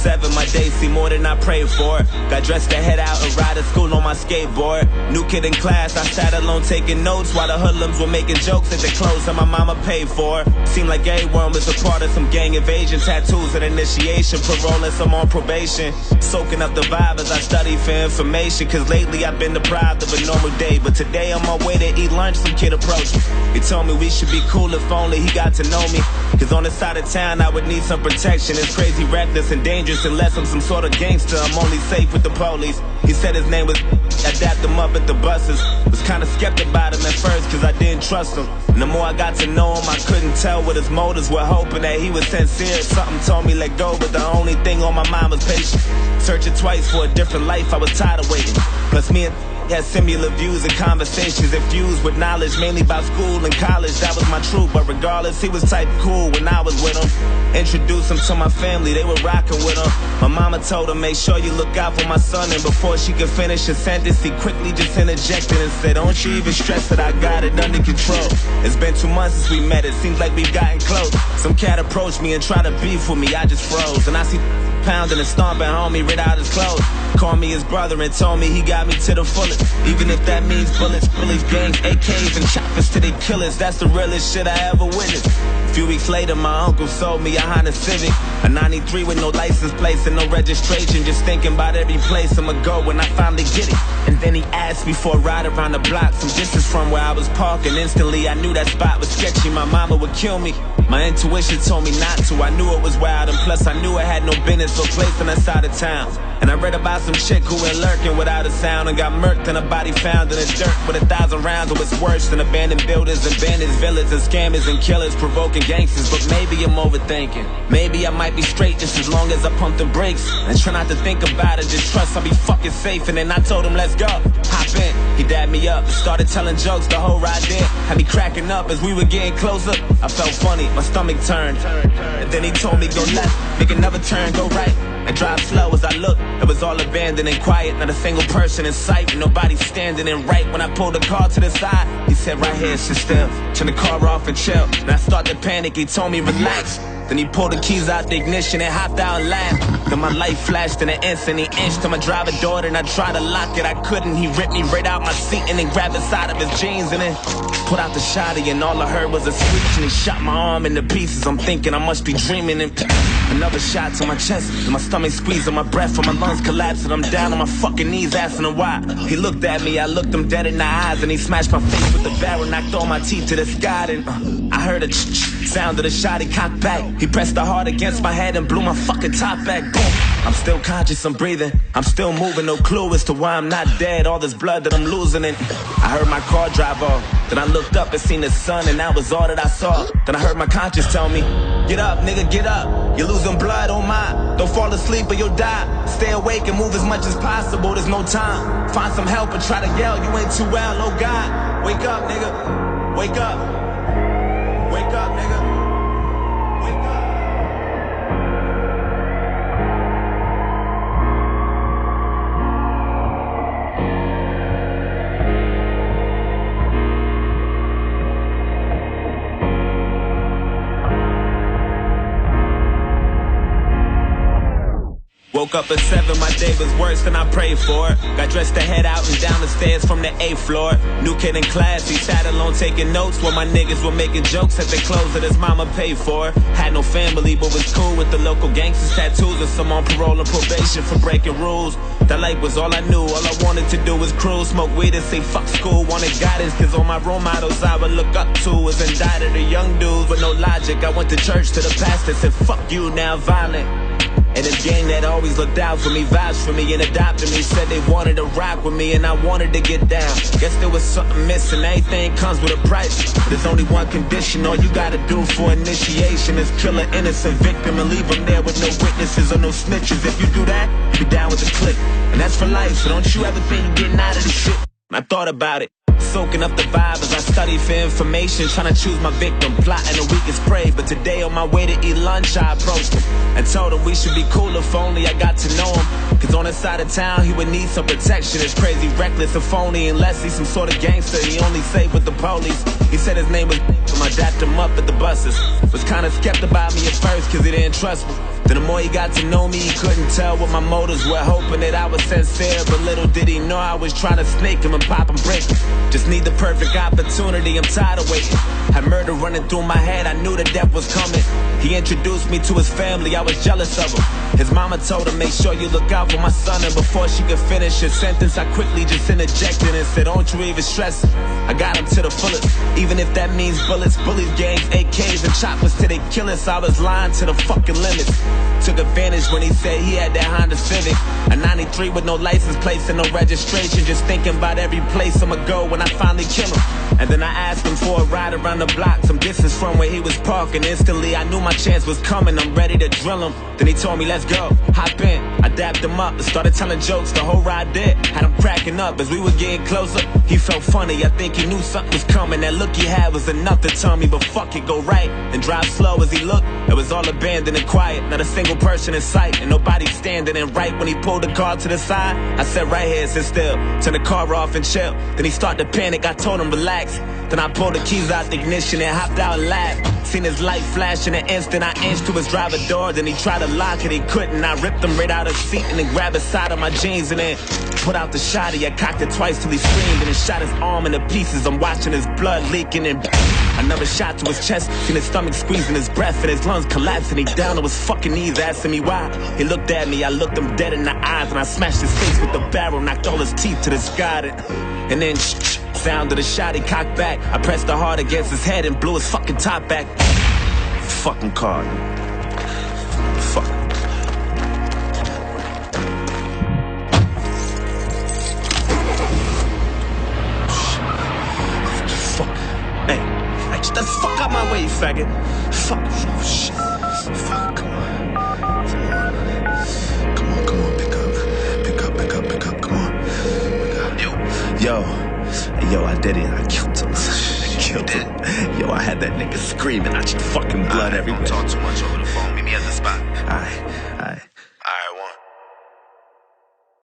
7, my day seemed more than I prayed for. Got dressed to head out and ride to school on my skateboard. New kid in class, I sat alone taking notes while the hoodlums were making jokes at the clothes that my mama paid for. Seemed like everyone was a part of some gang invasion. Tattoos and initiation, parole and some on probation. Soaking up the vibe as I study for information, cause lately I've been deprived of a normal day. But today on my way to eat lunch, some kid approached me. He told me we should be cool if only he got to know me. Cause on this side of town I would need some protection. It's crazy, reckless and dangerous unless I'm some sort of gangster. I'm only safe with the police. He said his name was I dapped him up at the buses. Was kinda skeptic about him at first cause I didn't trust him. And the more I got to know him, I couldn't tell what his motives were, hoping that he was sincere. Something told me let go, but the only thing on my mind was patience. Searching twice for a different life, I was tired of waiting. Plus me and had similar views and conversations infused with knowledge, mainly about school and college. That was my truth, but regardless, he was type cool when I was with him. Introduced him to my family, they were rocking with him. My mama told him, make sure you look out for my son. And before she could finish a sentence, he quickly just interjected and said, don't you even stress that I got it under control. It's been 2 months since we met, it seems like we've gotten close. Some cat approached me and tried to beef with me, I just froze. And I see pounding and stomping, homie, rid out his clothes. Called me his brother and told me he got me to the fullest. Even if that means bullets, bullies, gangs, AKs, and choppers to they killers. That's the realest shit I ever witnessed. A few weeks later, my uncle sold me a Honda Civic, a 93 with no license plates and no registration. Just thinking about every place I'ma go when I finally get it. And then he asked me for a ride around the block, some distance from where I was parking. Instantly, I knew that spot was sketchy. My mama would kill me. My intuition told me not to. I knew it was wild, and plus I knew it had no business or place on that side of town. And I read about some chick who went lurking without a sound and got murked and a body found in the dirt with 1,000 rounds. It was worse than abandoned buildings and bandits, villains and scammers and killers provoking gangsters. But maybe I'm overthinking. Maybe I might be straight just as long as I pump the brakes and try not to think about it. Just trust I'll be fucking safe. And then I told him, let's go. Hop in. He dabbed me up and started telling jokes the whole ride there. Had me cracking up as we were getting closer. I felt funny, my stomach turned. And then he told me go left, make another turn, go right, and drive slow. As I looked, it was all abandoned and quiet, not a single person in sight, and nobody standing. And right when I pulled the car to the side, he said right here, sit still, turn the car off and chill. And I started to panic, he told me relax. Then he pulled the keys out the ignition and hopped out and laughed. Then my light flashed in an instant. He inched to my driver door and I tried to lock it, I couldn't. He ripped me right out my seat and then grabbed the side of his jeans and then put out the shotty, and all I heard was a screech. And he shot my arm into pieces. I'm thinking I must be dreaming. And another shot to my chest and my stomach squeezing my breath and my lungs collapsing. I'm down on my fucking knees asking him why. He looked at me, I looked him dead in the eyes, and he smashed my face with the barrel, knocked all my teeth to the sky. And I heard a sound of the shot, he cocked back. He pressed the hard against my head and blew my fucking top back. Boom. I'm still conscious, I'm breathing, I'm still moving, no clue as to why I'm not dead. All this blood that I'm losing, and I heard my car drive off. Then I looked up and seen the sun, and that was all that I saw. Then I heard my conscience tell me, get up, nigga, get up. You're losing blood, oh my. Don't fall asleep or you'll die. Stay awake and move as much as possible, there's no time. Find some help and try to yell, you ain't too well, oh God. Wake up, nigga, wake up. Wake up, nigga. Woke up at 7, my day was worse than I prayed for. Got dressed to head out and down the stairs from the 8th floor. New kid in class, he sat alone taking notes while my niggas were making jokes at the clothes that his mama paid for. Had no family but was cool with the local gangsters, tattoos, and some on parole and probation for breaking rules. That life was all I knew, all I wanted to do was cruise, smoke weed and say fuck school. Wanted guidance cause all my role models I would look up to was indicted, the young dudes with no logic. I went to church to the pastor, said fuck you, now violent. And this gang that always looked out for me, vouched for me and adopted me, said they wanted to rock with me and I wanted to get down. Guess there was something missing, everything comes with a price. There's only one condition, all you gotta do for initiation is kill an innocent victim and leave them there with no witnesses or no snitches. If you do that, you be down with the clique. And that's for life, so don't you ever think you're getting out of this shit. I thought about it, soaking up the vibe as I study for information, trying to choose my victim, plotting the weakest prey. But today on my way to eat lunch, I approached him and told him we should be cool if only I got to know him. Cause on his side of town, he would need some protection. It's crazy, reckless, and phony, unless he's some sort of gangster. He only safe with the police. He said his name was I dapped him up at the buses. Was kinda skeptic about me at first cause he didn't trust me. Then the more he got to know me, he couldn't tell what my motives were, hoping that I was sincere. But little did he know I was trying to snake him and pop and break him. Just need the perfect opportunity, I'm tired of waiting. Had murder running through my head, I knew the death was coming. He introduced me to his family, I was jealous of him. His mama told him, make sure you look out for my son. And before she could finish his sentence, I quickly just interjected and said, don't you even stress it. I got him to the fullest, even if that means bullets, bullies, gangs, AKs, and choppers till they kill us. I was lying to the fucking limits. Took advantage when he said he had that Honda Civic, a 93 with no license plates and no registration. Just thinking about every place I'ma go when I finally kill him. And then I asked him for a ride around the block, some distance from where he was parking. Instantly I knew my chance was coming, I'm ready to drill him. Then he told me, let's go, hop in. I dapped him up and started telling jokes, the whole ride did. Had him cracking up as we were getting closer. He felt funny, I think he knew something was coming. That look he had was enough to tell me, but fuck it, go right and drive slow. As he looked, it was all abandoned and quiet, not a single person in sight, and nobody standing. And right when he pulled the car to the side, I said, right here, sit still. Turn the car off and chill. Then he started to panic, I told him relax. Then I pulled the keys out the ignition and hopped out and laughed. Seen his light flash in an instant, I inched to his driver door. Then he tried to lock it, he couldn't. I ripped him right out of the seat and then grabbed the side of my jeans and then put out the shotty. I cocked it twice till he screamed and then shot his arm into pieces. I'm watching his blood leaking and another shot to his chest. Seen his stomach squeezing his breath and his lungs collapsing. He down to his fucking knees asking me why. He looked at me, I looked him dead in the eyes and I smashed his face with the barrel, knocked all his teeth to the sky. And then sound of the shot, he cocked back. I pressed the hard against his head and blew his fucking top back. Fucking car. Fuck. Fuck. Hey, get the fuck out my way, faggot. Fuck. Oh, shit. Fuck, come on. Come on, pick up, come on. Yo, I did it. I killed him. Yo, I had that nigga screaming. I just fucking blood everywhere. Don't talk too much over the phone. Meet me at the spot. Alright.